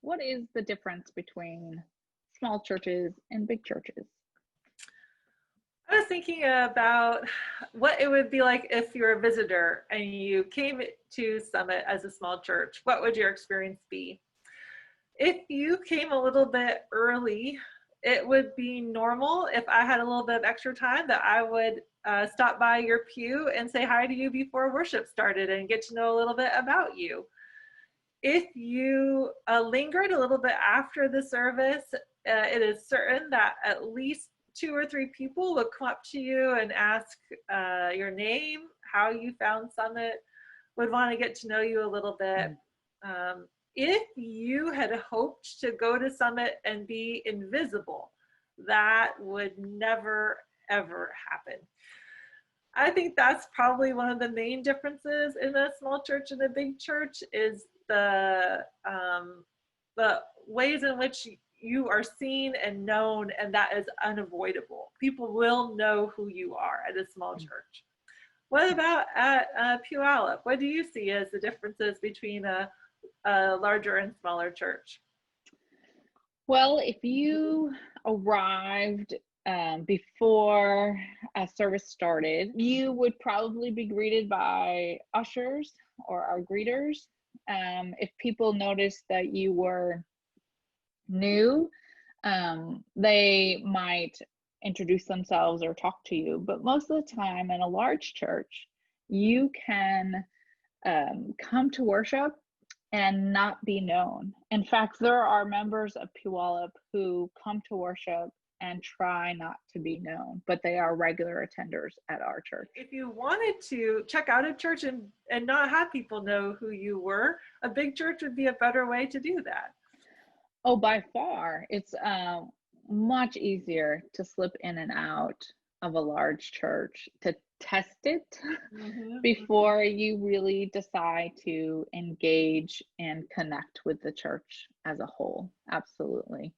what is the difference between small churches and big churches? I was thinking about what it would be like if you're a visitor and you came to Summit as a small church. What would your experience be? If you came a little bit early, it would be normal if I had a little bit of extra time that I would stop by your pew and say hi to you before worship started and get to know a little bit about you. If you lingered a little bit after the service, it is certain that at least 2 or 3 people would come up to you and ask your name, how you found Summit, would want to get to know you a little bit. If you had hoped to go to Summit and be invisible, that would never, ever happen. I think that's probably one of the main differences in a small church and a big church is the ways in which you are seen and known, and that is unavoidable. People will know who you are at a small church. What about at Puyallup? What do you see as the differences between a larger and smaller church? Well, if you arrived before a service started, you would probably be greeted by ushers or our greeters. If people noticed that you were new, they might introduce themselves or talk to you. But most of the time in a large church, you can come to worship and not be known. In fact, there are members of Puyallup who come to worship and try not to be known, but they are regular attenders at our church. If you wanted to check out a church and not have people know who you were, a big church would be a better way to do that. Oh, by far. It's much easier to slip in and out of a large church, to test it before you really decide to engage and connect with the church as a whole. Absolutely.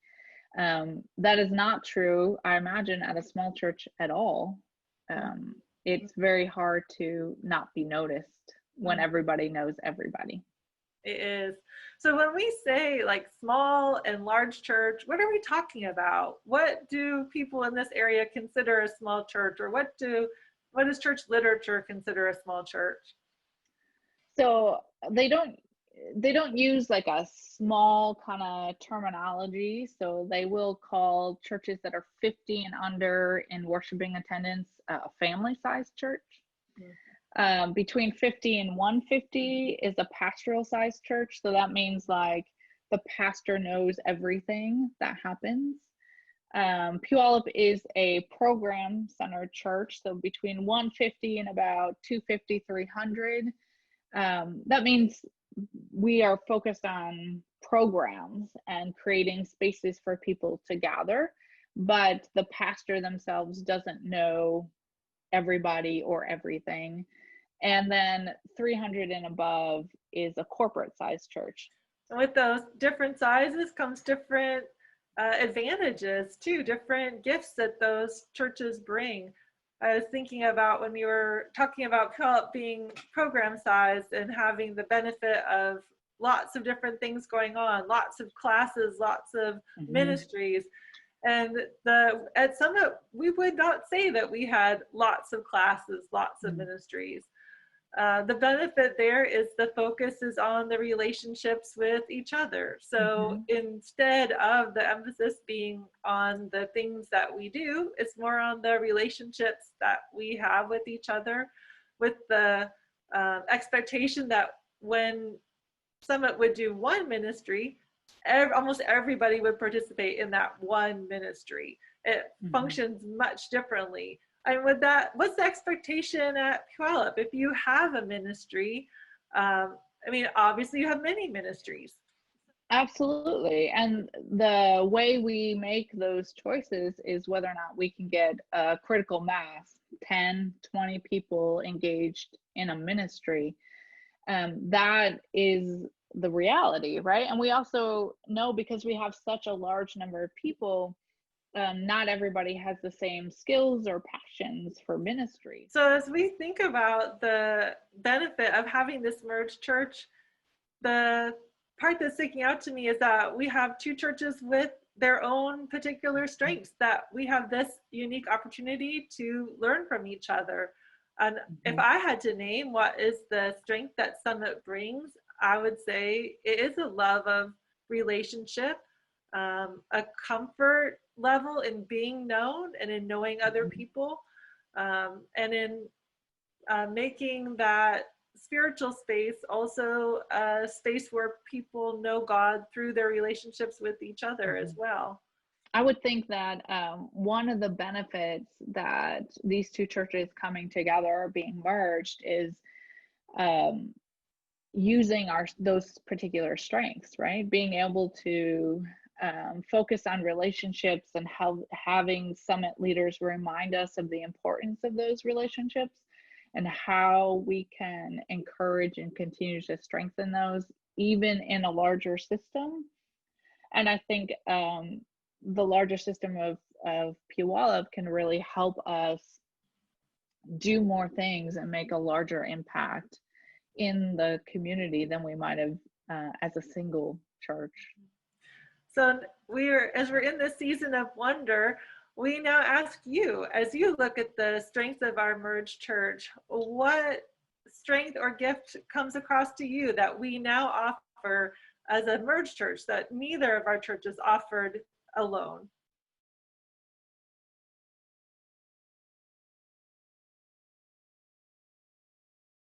That is not true, I imagine, at a small church at all. It's very hard to not be noticed when everybody knows everybody. It is. So when we say like small and large church, what are we talking about? What do people in this area consider a small church, or what does church literature consider a small church? So they don't use like a small kind of terminology. So they will call churches that are 50 and under in worshiping attendance a family-sized church. Between 50 and 150 is a pastoral sized church. So that means like the pastor knows everything that happens. Puyallup is a program centered church. So between 150 and about 250, 300. That means we are focused on programs and creating spaces for people to gather, but the pastor themselves doesn't know everybody or everything. And then 300 and above is a corporate size church. And with those different sizes comes different advantages too, different gifts that those churches bring. I was thinking about when we were talking about Puyallup being program sized and having the benefit of lots of different things going on, lots of classes, lots of ministries. And at Summit, we would not say that we had lots of classes, lots of ministries. The benefit there is the focus is on the relationships with each other. So instead of the emphasis being on the things that we do, it's more on the relationships that we have with each other, with the expectation that when Summit would do one ministry, almost everybody would participate in that one ministry. It functions much differently. And with that, what's the expectation at Puyallup? If you have a ministry, obviously you have many ministries. Absolutely. And the way we make those choices is whether or not we can get a critical mass, 10, 20 people engaged in a ministry. That is the reality, right? And we also know, because we have such a large number of people, not everybody has the same skills or passions for ministry. So as we think about the benefit of having this merged church, the part that's sticking out to me is that we have two churches with their own particular strengths, that we have this unique opportunity to learn from each other. And if I had to name what is the strength that Summit brings, I would say it is a love of relationship, a comfort level in being known and in knowing other people, and in making that spiritual space also a space where people know God through their relationships with each other as well. I would think that one of the benefits that these two churches coming together or being merged is um, using those particular strengths, right? Being able to focus on relationships and how having Summit leaders remind us of the importance of those relationships and how we can encourage and continue to strengthen those even in a larger system. And I think the larger system of Puyallup can really help us do more things and make a larger impact in the community than we might have as a single church. So as we're in this season of wonder, we now ask you, as you look at the strengths of our merged church, what strength or gift comes across to you that we now offer as a merged church that neither of our churches offered alone?